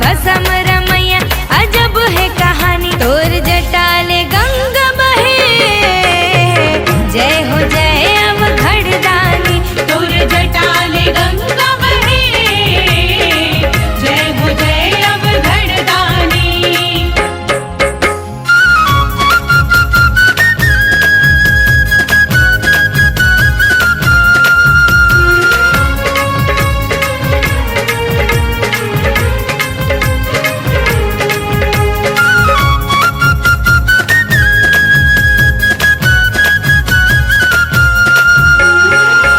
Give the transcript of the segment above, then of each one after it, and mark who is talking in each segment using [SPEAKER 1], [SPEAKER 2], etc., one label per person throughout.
[SPEAKER 1] भसम रमैया अजब है कहानी तोर जटाले गंगा बहे। जय हो जय अवघड़ दानी
[SPEAKER 2] तोर जटाले गंगा बहे। जय हो जय अवघड़ दानी।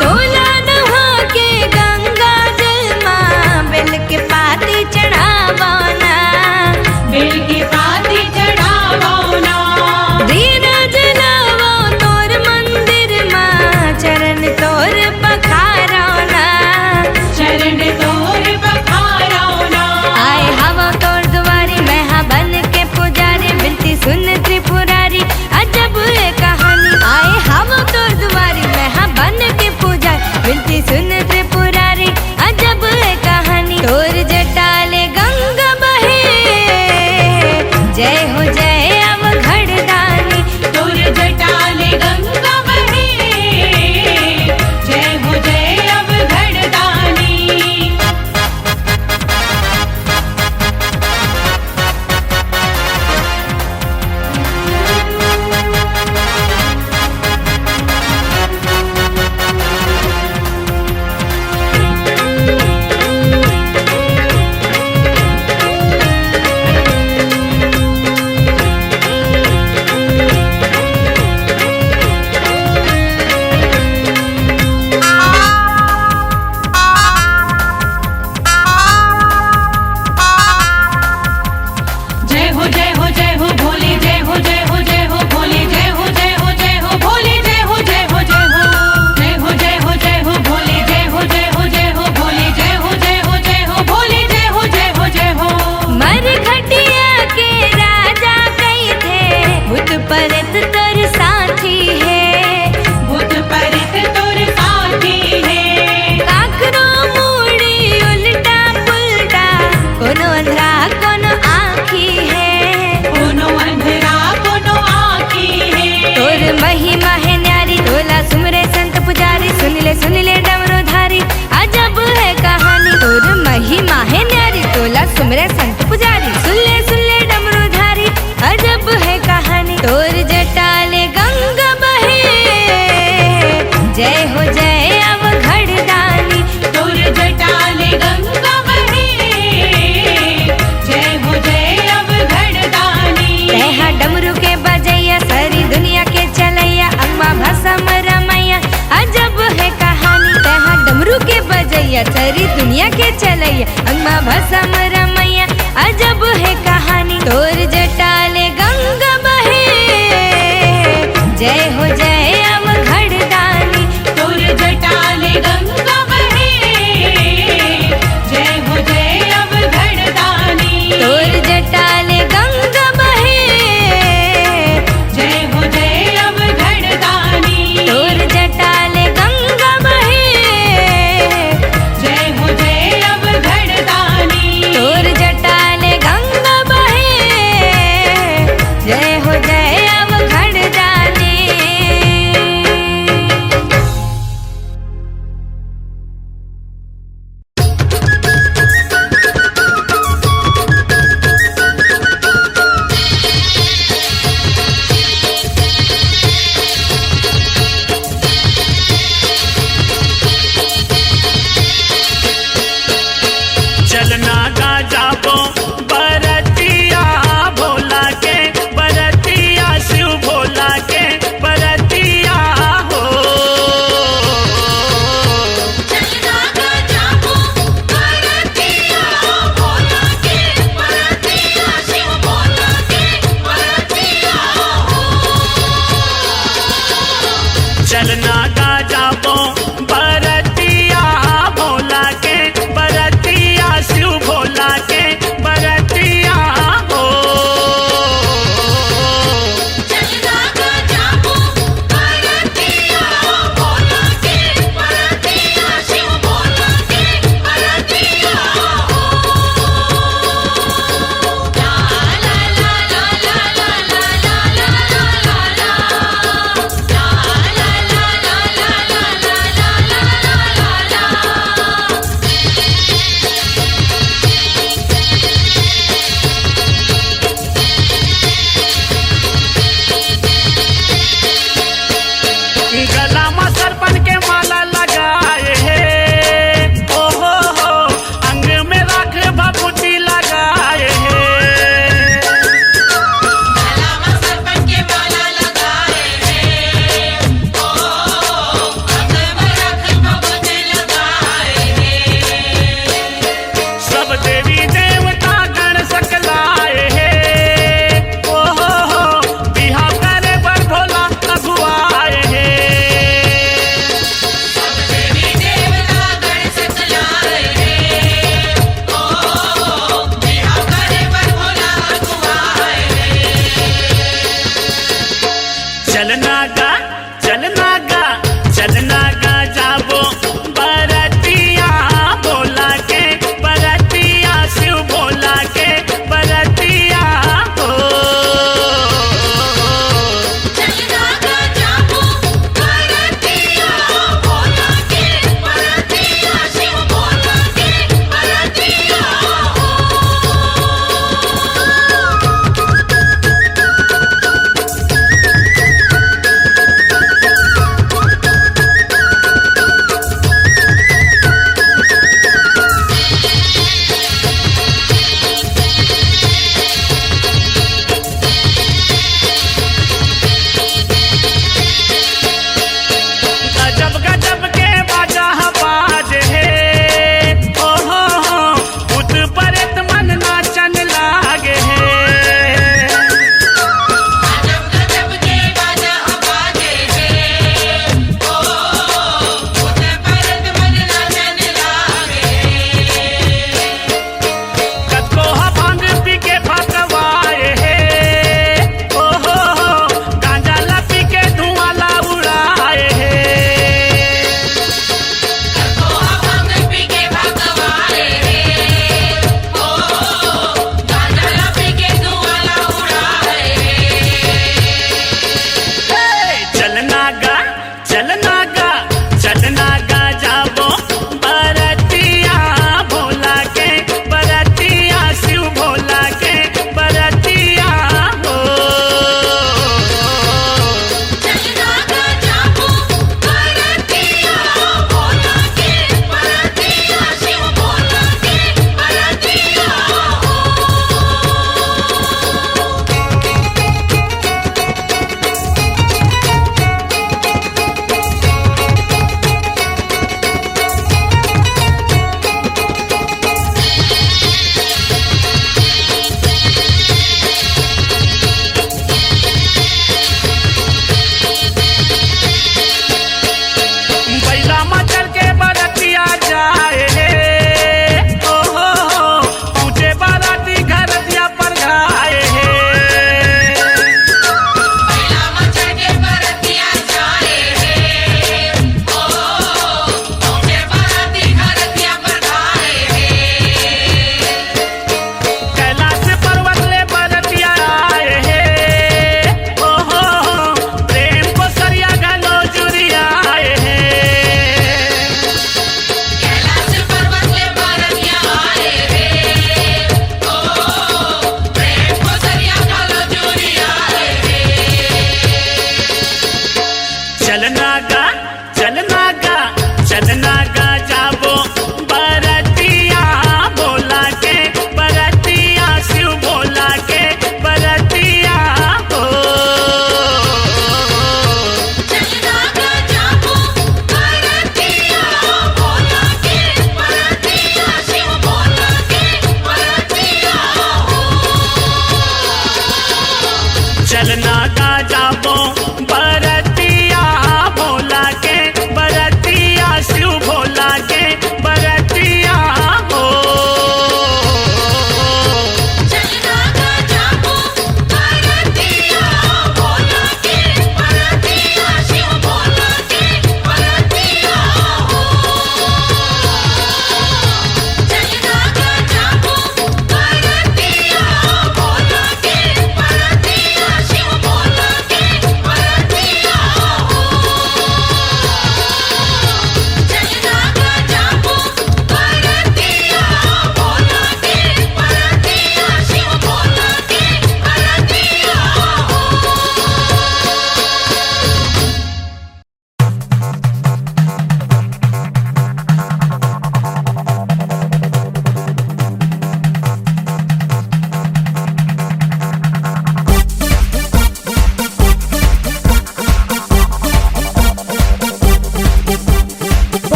[SPEAKER 1] तोला नहा के गंगा जल माँ बेल के पाती चढ़ावाना।
[SPEAKER 2] बेल की पाती चढ़ावना।
[SPEAKER 1] धीरज लावो तोर मंदिर माँ चरण तोर पखारौना।
[SPEAKER 2] चरण तोर पखारौना।
[SPEAKER 1] आए हवा तोर दुआरी मैं हाँ बन के पुजारी बिनती सुन त्रिपुरारी अजब है कहानी। आए हवा तोर दुआरी मैं हाँ बन के पुजारी बिनती सुन त्रिपुरारी अजब है कहानी तोर जटाले गंगा बहे। जय हो जय अवघड़ दानी
[SPEAKER 2] तोर जटाले गंगा बहे। जय हो जय अवघड़ दानी। जय हो जय हो जय हो भोले। जय हो जय हो जय हो भोले। जय हो जय हो जय हो भोले। जय हो जय हो जय हो। जय हो जय हो जय हो भोले। जय हो जय हो जय हो भोले। जय हो जय हो जय हो भोले। जय हो जय हो जय हो।
[SPEAKER 1] मरघटिया के राजा कई थे भूत परत तर साथी है।
[SPEAKER 2] भूत परित तोर साथी है।
[SPEAKER 1] काकरो मूड़ी उल्टा पुल्टा कोनो अंधरा कोनो आँखी है।
[SPEAKER 2] कोनो अंधरा कोनो आँखी है।
[SPEAKER 1] तोर महिमा है न्यारी तोला सुमरे संत पुजारी सुन ले डमरूधारी अजब है कहानी तोर महिमा है न्यारी तोला सुमरे संत पुजारी सुन ले डमरूधारी अजब है कहानी तोर जटाले गंगा बहे। जय हो जय अवघड़ दानी
[SPEAKER 2] तोर जटाले गंगा बहे। जय हो जय अवघड़ दानी।
[SPEAKER 1] तैहा डमरू के बजैया सारी दुनिया के चलैया अम्मा भसम रमैया अजब है कहानी। तैहा डमरू के बजैया सारी दुनिया के चलैया अम्मा भसम रमैया अजब है कहानी तोर जटाले गंगा बहे। जय हो जय अवघड़ दानी
[SPEAKER 2] तोर जटाले गंगा बहे। जय हो जय अवघड़ दानी।
[SPEAKER 1] तोर जटाले गंगा बहे।
[SPEAKER 2] जय हो जय अवघड़ दानी।
[SPEAKER 1] तोर जटाले गंगा बहे।
[SPEAKER 2] जय हो जय अवघड़ दानी।
[SPEAKER 1] तोर जटाले गंगा बहे। जय हो जय अवघड़ दानी।
[SPEAKER 3] चलना गा जाबो बरतिया भोला के बरतिया शिव भोला के बरतिया हो।
[SPEAKER 2] चलना गा जाबो बरतिया भोला के बरतिया शिव भोला के बरतिया हो।
[SPEAKER 3] चलना गा जाबो बरतिया भोला के बरतिया शिव भोला के बरतिया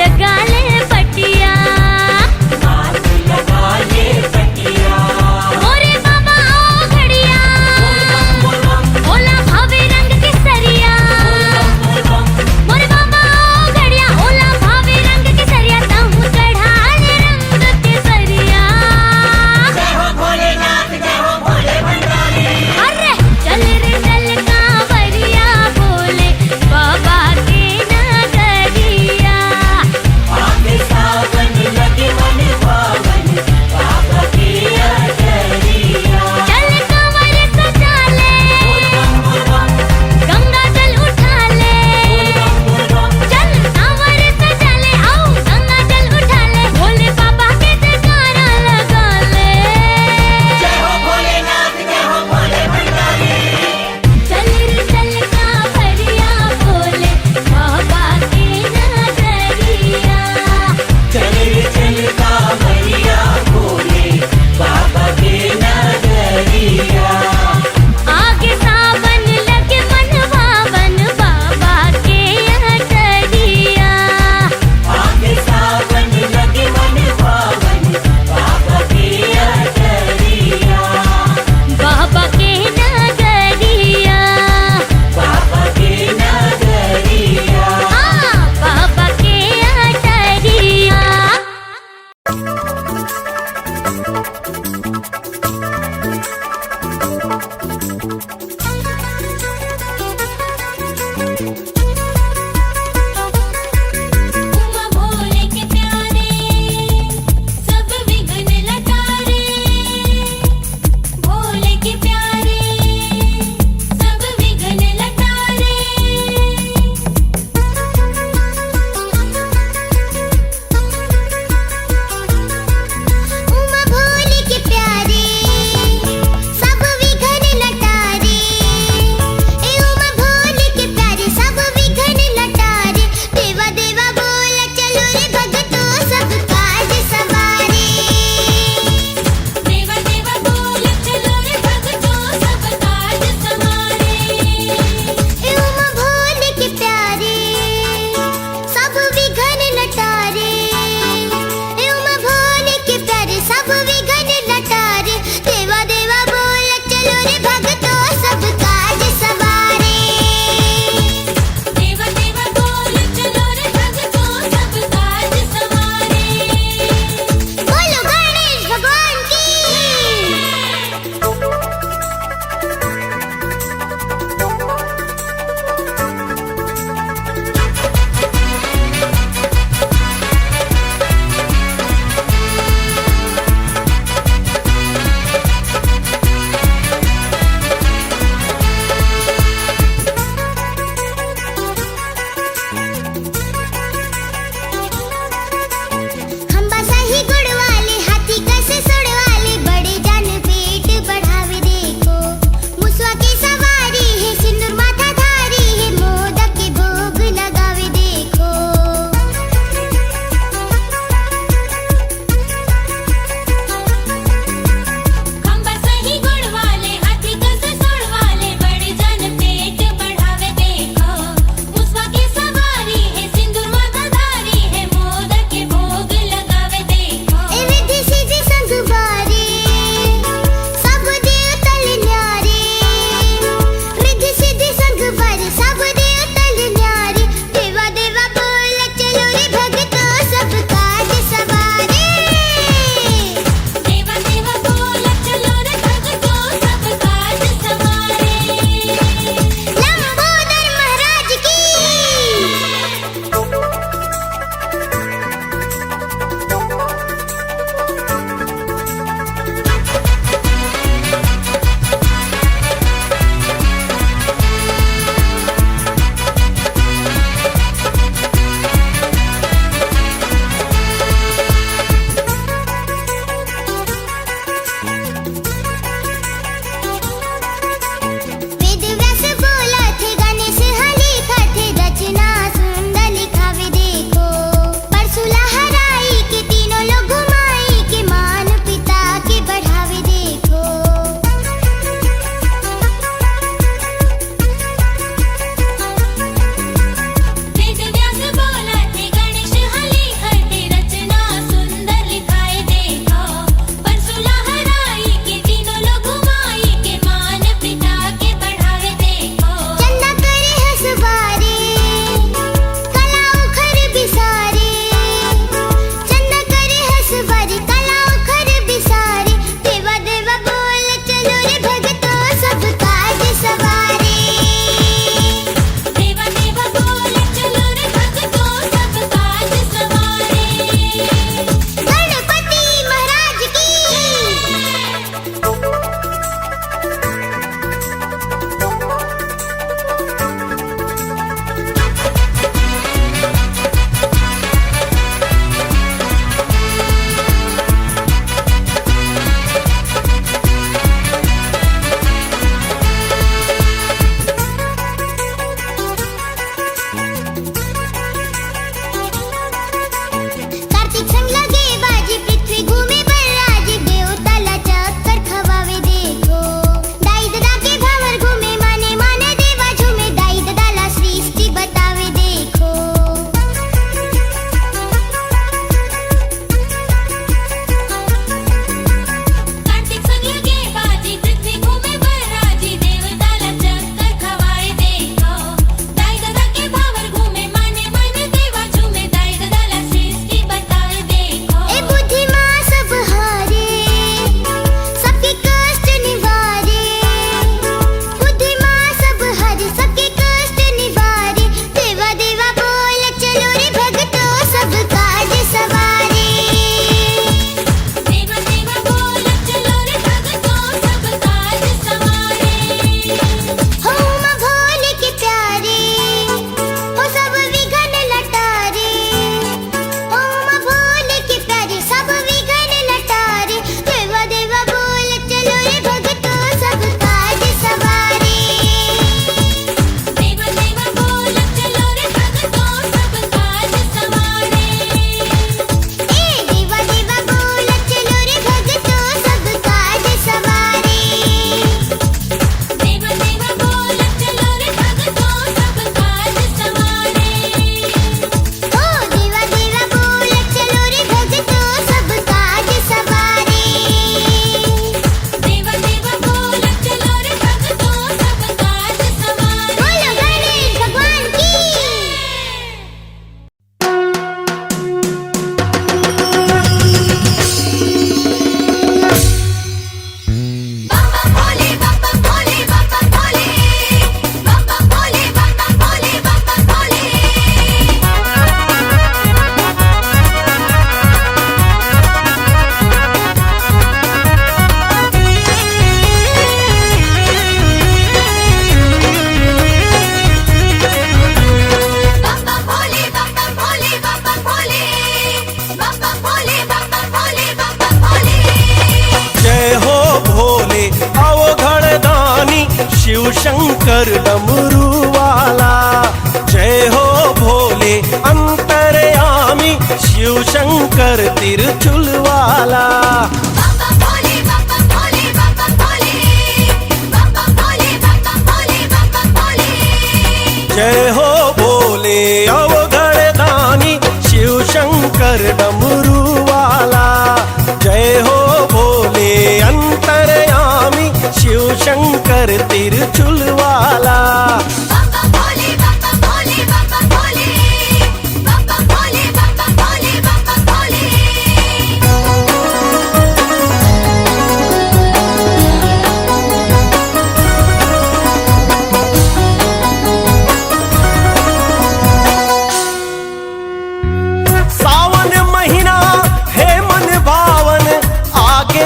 [SPEAKER 1] लगा ले पटिया। मोरे बाबा ओ घड़िया, ओला भावे रंग के सरिया। मोरे बाबा ओ घड़िया, ओला भावे रंग के सरिया। ताहू चढ़ा ले रंग के सरिया। अरे चल रे चल कांवरिया, बोले बाबा के नगरिया।
[SPEAKER 4] शिव शंकर डमरू वाला। जय हो भोले अंतर्यामी शिव शंकर तिरछुल वाला। जय हो भोले अवघड़ दानी शिव शंकर डमरू वाला। जय हो भोले अंतर्यामी शिव शंकर तिरछुल वाला।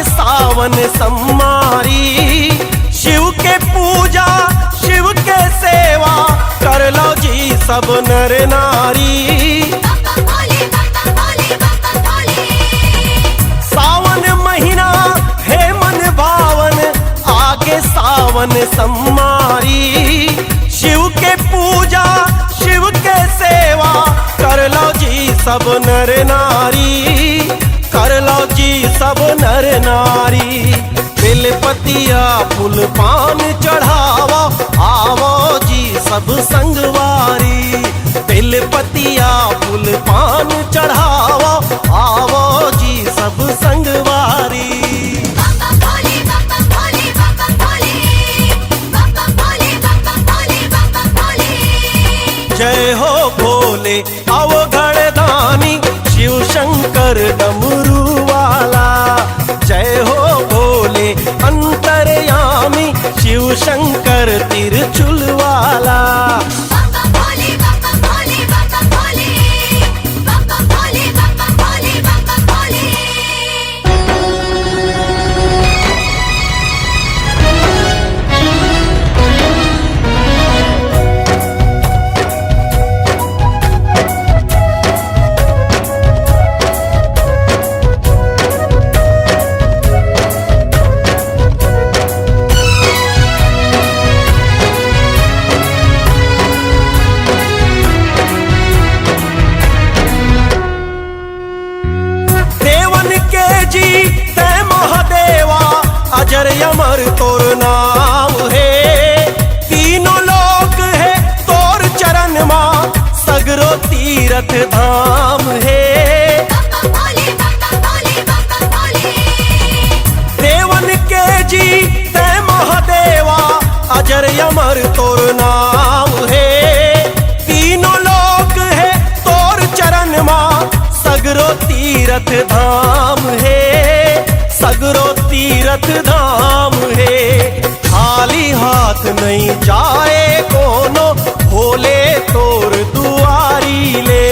[SPEAKER 4] सावन सम्मारी शिव के पूजा शिव के सेवा कर लो जी सब नर नारी। सावन महीना है मन भावन आगे सावन सम्मारी शिव के पूजा शिव के सेवा कर लो जी सब नर नारी। कर लो जी सब नर नारी। बेलपतिया फूल पान चढ़ावो आवो जी सब संगवारी। बेलपतिया फूल पान चढ़ावो आवो जी सब संगवारी। जय हो भोले अवघड़ दानी शिव शंकर डमरू वाला। जय हो भोले अंतर्यामी शिव शंकर तिरछुल वाला। अजर अमर तोर नाम है तीनों लोक है तोर चरण मां सगरो तीरथ धाम है। देवन के जी तय महादेवा अजर अमर तोर नाम है तीनों लोक है तोर चरण मां सगरो तीरथ धाम है। सगरो तीरथ धाम है। खाली हाथ नहीं जाए कोनो भोले तोर दुआरी ले।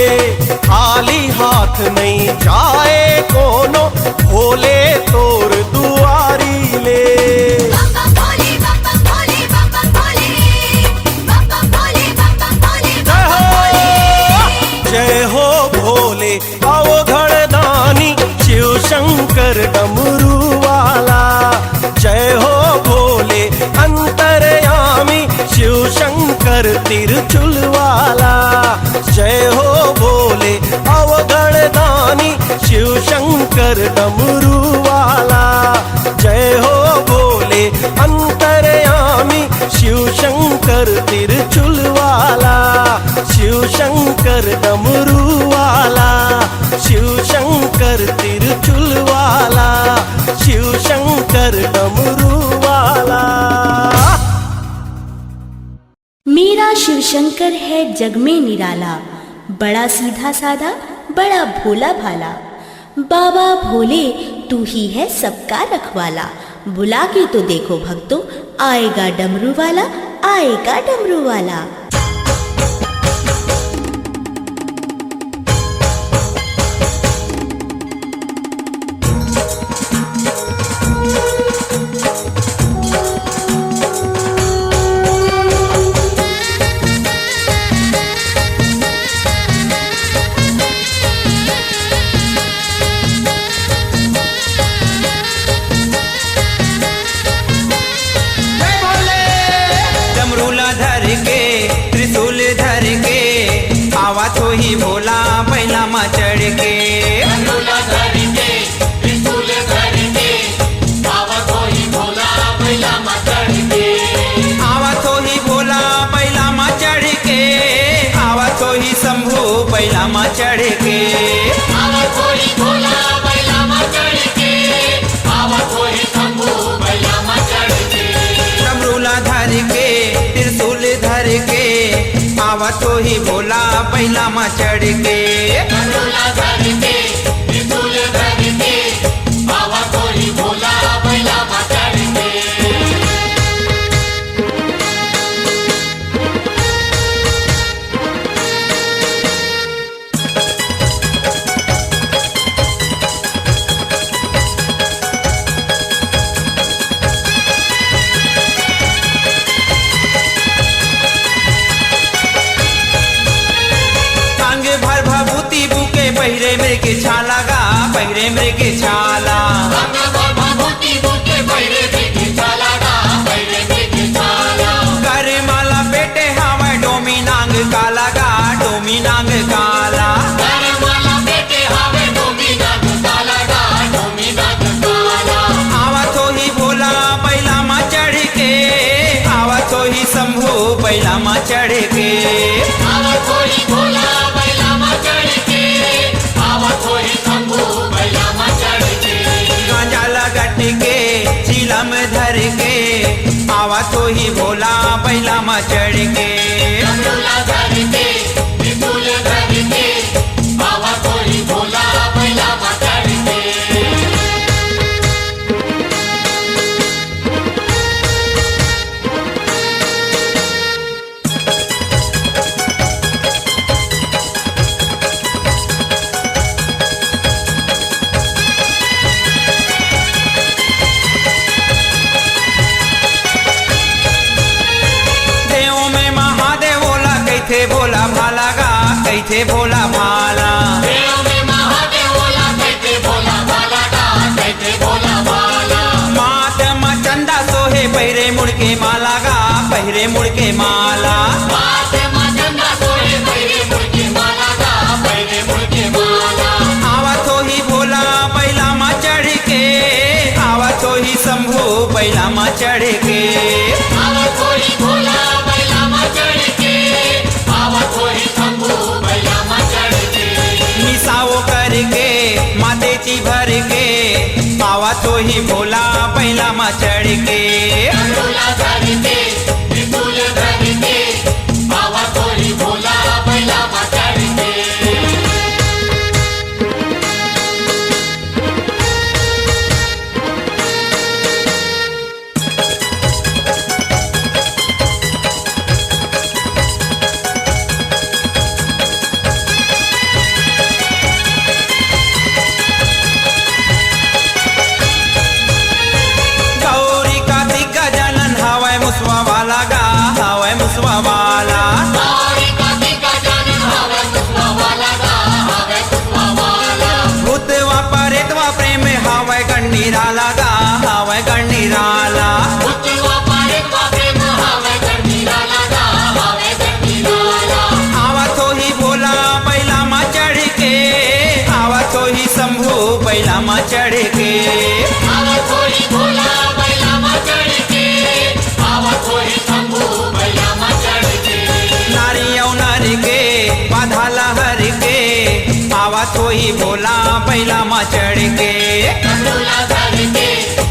[SPEAKER 4] खाली हाथ नहीं जाए कोनो भोले तोर दुआरी ले। जय हो भोले अवघड़ दानी शिव शंकर डमरू वाला। जय हो भोले अंतर्यामी शिव शंकर तिरछुल वाला। जय हो भोले अवघड़ दानी शिव शंकर डमरू वाला। जय हो भोले अंतर्यामी शिव शंकर तिरछुल वाला। शिव शंकर डमरू वाला। शिव शंकर तिरछुल वाला। शिव शंकर डमरू वाला।
[SPEAKER 5] मेरा शिव शंकर है जग में निराला। बड़ा सीधा साधा बड़ा भोला भाला। बाबा भोले तू ही है सबका रखवाला। बुला के तो देखो भक्तों आएगा डमरू वाला। आएगा डमरू वाला।
[SPEAKER 6] चढ़ के।
[SPEAKER 7] डमरूला धर के त्रिशूल धर के आवत होई भोला बैला मा चढ़ के।
[SPEAKER 6] आवत हो ही भोला बैला मा चढ़ के, आवत हो ही शंभू बैला मा चढ़ के।
[SPEAKER 7] आवत होई भोला बैला मा चढ़ के आवत होई शंभू बैला मा चढ़ के।
[SPEAKER 6] डमरूला धर के त्रिशूल धर के आवत हो ही भोला बैला मा चढ़ के।
[SPEAKER 7] डमरूला धर के त्रिशूल धर के आवत होई भोला बैला मा चढ़ के।
[SPEAKER 6] टांग भर भभूति बुके पहिरे मृग छाला गा, पहिरे मृग छाला।
[SPEAKER 7] रंग भभूति बुके पहिरे मृग छाला गा, पहिरे मृग छाला।
[SPEAKER 6] कर माला बेटे हावे डोमी नांग काला गा, डोमी नांग काला।
[SPEAKER 7] करमाला बेटे हावे डोमी नाग काला गा, डोमी नाग काला।
[SPEAKER 6] आवत हो ही भोला बैला मा चढ़ के, आवत हो ही शंभू बैला मा चढ़ के।
[SPEAKER 7] आवत होई भोला बैला मा चढ़ के आवत होई शंभू बैला मा चढ़ के।
[SPEAKER 6] गांजा लगट के चिलम धर के आवत हो ही भोला बैला मा चढ़ के।
[SPEAKER 7] डमरूला धर के त्रिशूल धर के आवत होई भोला बैला मा चढ़ के।
[SPEAKER 6] देवों में महादेव बोला कैथे भोला भाला गा, कैथे भोला भाला।
[SPEAKER 7] देव में महादेव बोला कहते भोला भाला गा, कहते भोला भाला।
[SPEAKER 6] मात मा चंदा सोहे पहिरे मुड़ के माला गा, पहिरे मुड़ के माला।
[SPEAKER 7] बात मां चंदा सोहे पहिरे मुड़के माला गा, पहिरे मुड़के माला।
[SPEAKER 6] आवत हो ही भोला बैला मा चढ़ के, आवत हो ही शंभू बैला मा चढ़ के।
[SPEAKER 7] आवत होई भोला बैला मा चढ़ के आवत होई शंभू बैला मा चढ़ के।
[SPEAKER 6] निसाओ करके मातेची भर के आवत हो ही भोला बैला मा चढ़ के।
[SPEAKER 7] डमरूला धर के त्रिशूल धर के आवत होई भोला बैला मा चढ़ के।
[SPEAKER 6] गौरी का दिग्गा जनन हवै मुसवा वाला गा, हवै मुसवा वाला।
[SPEAKER 7] गौरी का दिग्गा जनन हवे मुसवा वाला गा, हवे मुसवा वाला।
[SPEAKER 6] भूतवा परेतवा प्रेम हवै गणनिराला गा, हवै गणनिराला।
[SPEAKER 7] उतवा पारेतवा प्रेम हवे गणनिराला गा, हवे गणनिराला।
[SPEAKER 6] आवत हो ही भोला बैला मा चढ़ के, आवत हो ही शंभू बैला मा चढ़ के।
[SPEAKER 7] आवत होई भोला बैला मा चढ़ के आवत होई शंभू बैला मा चढ़ के।
[SPEAKER 6] नारी औ नारी के बाधा लहर के आवत हो ही भोला बैला मा चढ़ के।
[SPEAKER 7] डमरूला धर के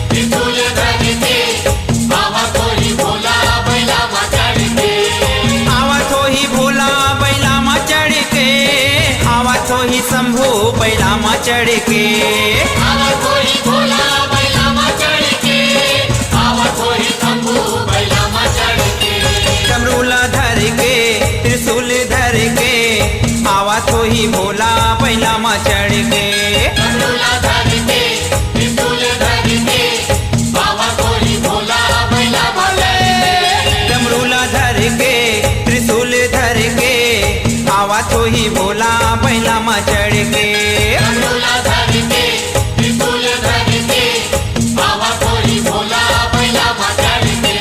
[SPEAKER 7] त्रिशूल धर के आवत होई भोला बैला मा चढ़ के।
[SPEAKER 6] आवत हो ही भोला बैला मा चढ़ के, आवत हो ही शंभू बैला मा चढ़ के।
[SPEAKER 7] आवत होई भोला बैला मा चढ़ के आवत होई शंभू बैला मा चढ़ के।
[SPEAKER 6] डमरूला धर के त्रिशूल धर के आवत हो ही भोला बैला मा चढ़ के।
[SPEAKER 7] डमरूला धर के त्रिशूल धर के आवत होई भोला बैला मा चढ़ के।
[SPEAKER 6] डमरूला धर के त्रिशूल धर के आवत हो ही भोला बैला मा चढ़ के।
[SPEAKER 7] डमरूला धर के त्रिशूल धर के आवत होई भोला बैला मा चढ़ के।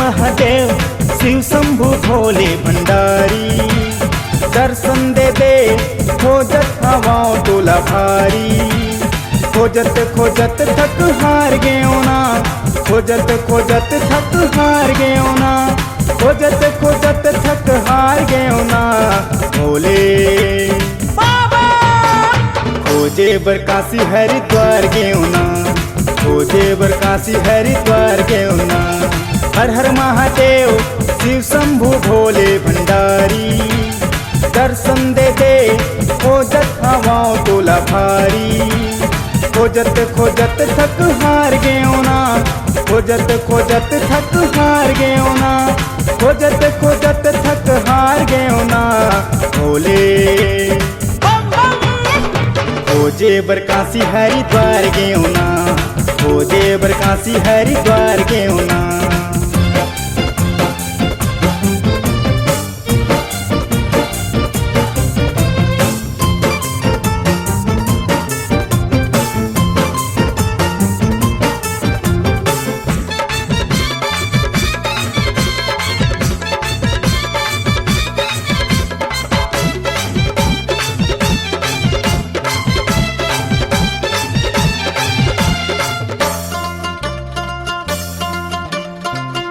[SPEAKER 8] महादेव शिव शंभु भोले भंडारी, दर्शन दे दे खोजत हवाओं टोला भारी। खोजत खोजत थक हार गयो ना, खोजत खोजत थक हार गयो ना, खोजत खोजत थक हार गयो ना भोले बाबा। खोजे बर काशी हरिद्वार गयो ना, खोजे बर काशी हरिद्वार गयो ना। हर हर महादेव शिव शंभु भोले भंडारी, दर्शन दे दे खोजत हवाओं टोला भारी। खोजत खोजत थक हार गयो ना, खोजत खोजत थक हार गयो ना, खोजत खोजत थक हार गयो ना भोले। खोजे बर काशी हरिद्वार गयो ना, खोजे बर काशी हरिद्वार गयो ना।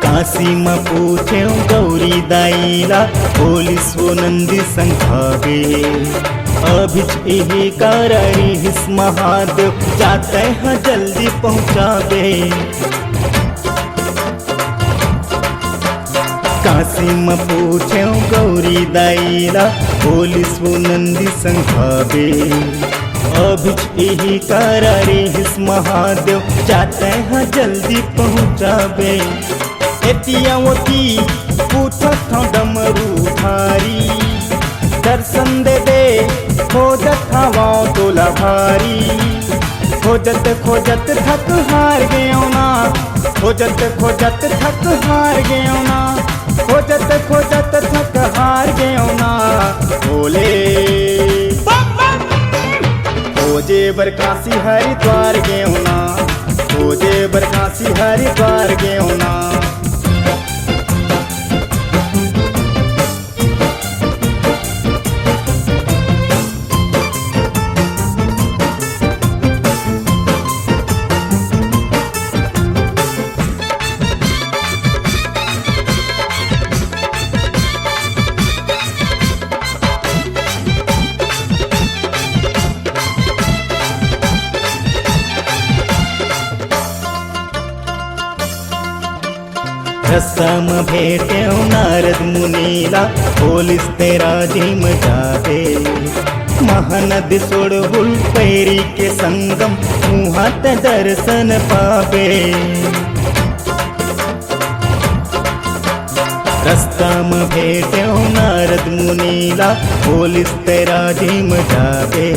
[SPEAKER 8] काशी में पूछे गौरी दाईला, पुलिस वो नंदी संखावे। अभिच यही करारी हिस महादेव, जाते हैं जल्दी पहुँचावे। काशी में पूछे गौरी दाईला, पुलिस वो नंदी संखावे। अभिच यही करारी हिस महादेव, जाते हैं जल्दी पहुँचावे। एतियावती पूछत हूँ डमरू धारी, दर्शन दे दे खोजत हवाओं टोला भारी। खोजत खोजत थक हार गयो ना, खोजत खोजत थक हार गयो ना, खोजत खोजत थक हार गयो ना भोले। खोजे बर काशी हरिद्वार गयो ना, खोजे बर काशी हरिद्वार गयो ना। रसम भेटे नारद मुनीला, पुलिस तेरा जिम जावे। महानद सोड़ हुल पैरी के संगम, मुहात दर्शन पावे। रास्ता में भेटे नारद मुनीला, पुलिस तेरा जिम जावे।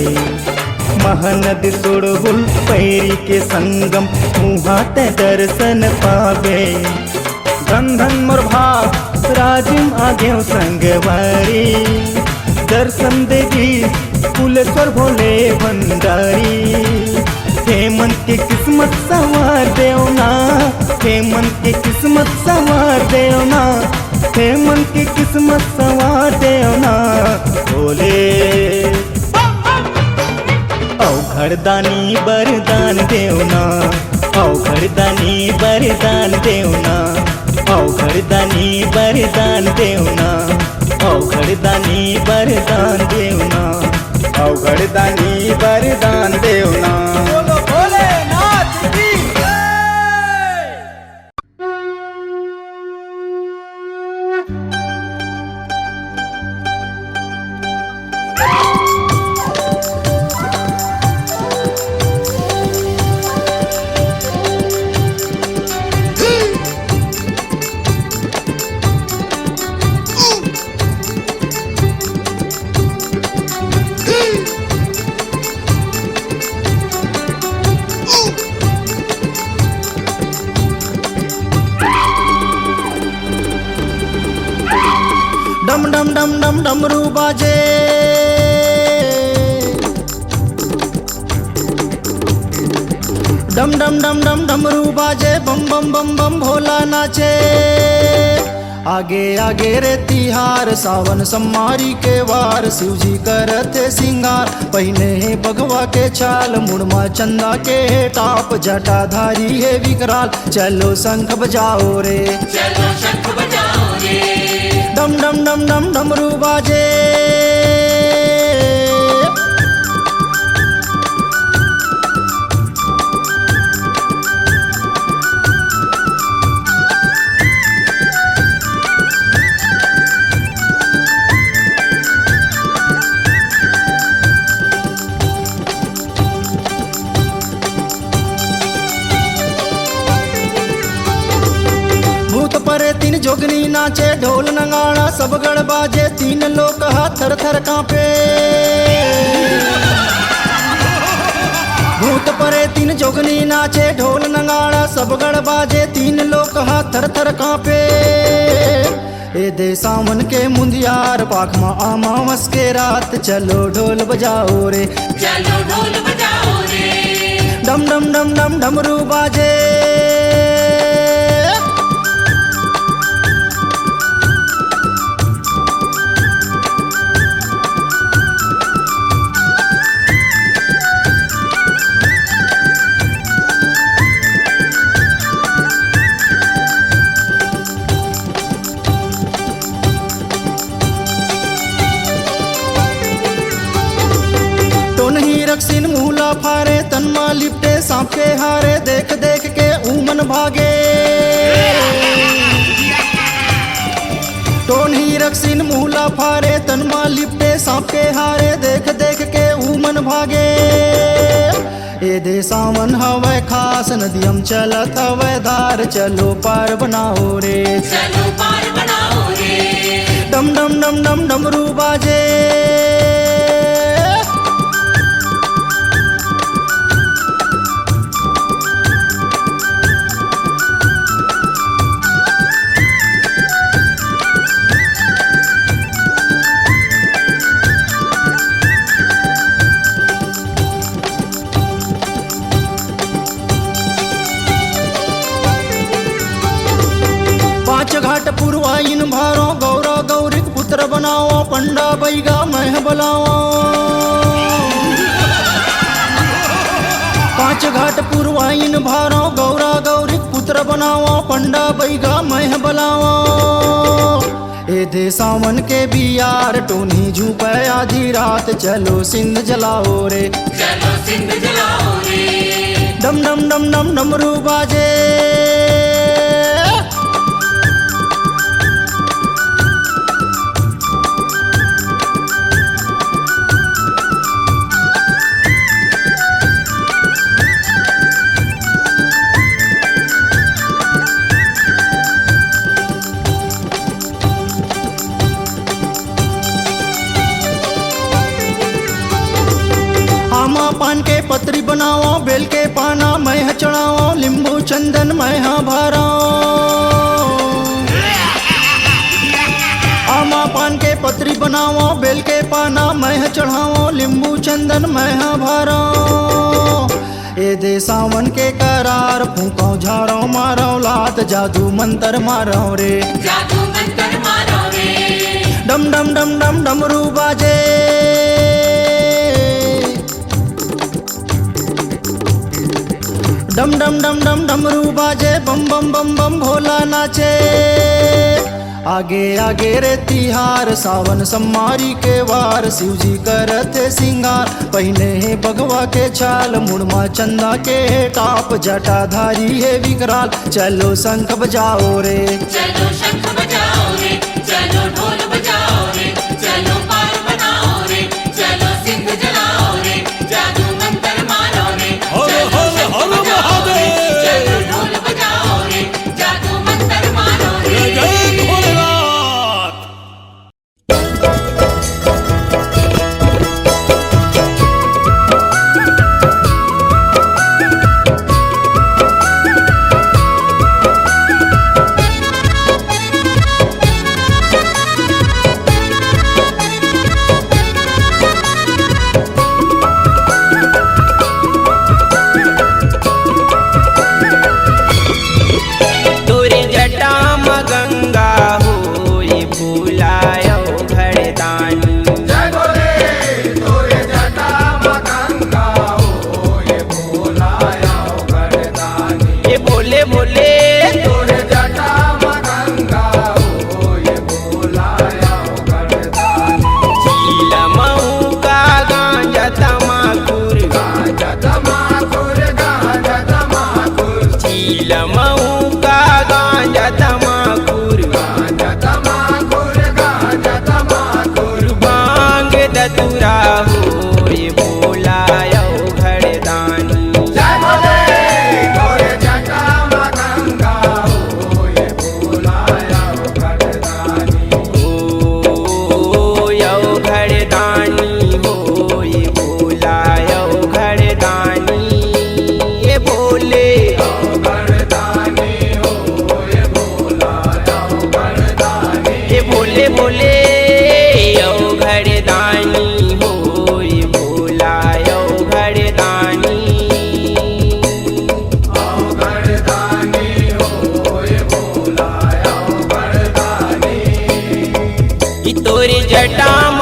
[SPEAKER 8] महानद सोड़ हुल पैरी के संगम, मुहात दर्शन पावे। धन धन मोर भाग राजिम आगे संगवारी, दर्शन देगी कुलेश्वर भोले भंडारी। हेमन के किस्मत संवार देवना, हेमन के किस्मत संवार देवना, हेमन के किस्मत संवार देवना भोले। औघड़दानी बरदान देवना, औघड़दानी बरदान देवना, औघड़दानी बरदान देवना, औघड़दानी बरदान देवना, औघड़दानी बरदान देवना। बोलो भोलेनाथ की जय। डम डम डम डम डमरू बाजे,
[SPEAKER 9] डम डम डम डम डमरू बाजे बम बम बम बम भोला नाचे। आगे आगे रे तिहार सावन सम्मारी के वार, शिव जी करते सिंगार पहिने है बगवा के छाल, मुड़मा चंदा के है टाप, जटाधारी है विकराल, चलो शंख बजाओ रे,
[SPEAKER 7] चलो शंख बजाओ रे।
[SPEAKER 9] डम डम डम डम डमरू बाजे। भूत परे तीन जोगनी नाचे, ढोल नगाड़ा सब गड़ बाजे, तीन लोग हाथ थर थर कांपे। भूत परे तीन जोगनी नाचे, ढोल नगाड़ा सब गड़ बाजे, तीन लोग हाथ थर थर कांपे। ए दे सावन के मुंदियार, पाख मा अमावस के रात, चलो ढोल बजाओ रे,
[SPEAKER 7] चलो ढोल बजाओ रे।
[SPEAKER 9] डम डम डम डम डमरू बाजे। रक्सिन मूला फारे, तनमा लिपटे सांप के हारे, देख देख के ऊमन भागे। टोनी रक्सिन मूला फारे, तनमा लिपटे सांप के हारे, देख देख के ऊमन भागे। ए दे सावन हवे खास, नदियम चलत हवे धार, चलो पार बनाओ रे,
[SPEAKER 7] चलो पार बनाओ रे।
[SPEAKER 9] डम डम डम डम डमरू बाजे। घाट पुरवाइन भारो, गौरा गौरी पुत्र बनाओ, पंडा बैगा मह बलाओ। पांच घाट पुरवाइन भारो, गौरा गौरी पुत्र बनाओ, पंडा बैगा मह बलाओ। ए दे सावन के बियार, टोनी झूपे आधी रात, चलो सिंध जलाओ रे,
[SPEAKER 7] चलो सिंध जलाओ रे।
[SPEAKER 9] डम डम डम डम डमरू बाजे। आमा पान के पत्री बनाओ, बेल के पाना मैं चढ़ाओ, नींबू चंदन मैं भराओ। आमा पान के पत्री बनाओ, बेल के पाना मैं चढ़ाओ, नींबू चंदन मैं भराओ। ए दे सावन के करार, फूको झाड़ो मारो लात, जादू मंत्र मारो रे,
[SPEAKER 7] जादू मंत्र मारो रे।
[SPEAKER 9] डम डम डम डम डमरू बाजे। डम डम डम डम डमरू बाजे, बम बम बम बम भोला नाचे। आगे आगे रे तिहार, सावन सम्मारी के वार, शिव जी करते सिंगार पहिने है बगवा के छाल, मुड़मा चंदा के है टाप, जटाधारी है विकराल, चलो शंख बजाओ रे,
[SPEAKER 7] चलो शंख बजाओ रे। चलो ढोल बजाओ रे, चलो पार बनाओ रे, चलो सिंध जलाओ रे, जादू मंत्र मारो रे। चलो शंख बजाओ रे, चलो ढोल बजाओ रे, जादू मंत्र मारो रे।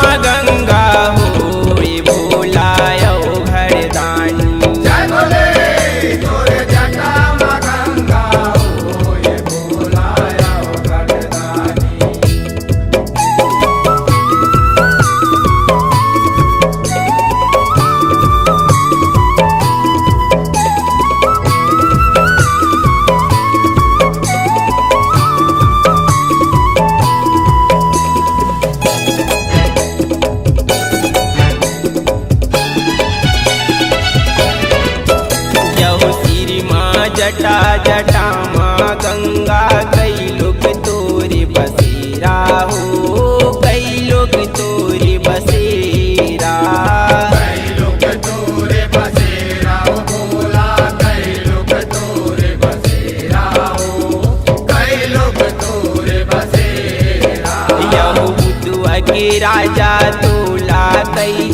[SPEAKER 6] माँ गंगा हो ये भोला यो घरदानी।
[SPEAKER 7] जय भोले तोरे जटा माँ गंगा हो ये भोला यो घरदानी।
[SPEAKER 6] यहो सिरी माँ जटा जटा माँ गंगा कई लोग तोरे बसेरा हो कई लोग तोरे बसेरा।
[SPEAKER 7] कई लोग तोरे बसेरा हो भोला कई लोग तोरे बसेरा हो कई लोग तोरे बसेरा।
[SPEAKER 6] यहो बुद्धवा के राजा तोला कई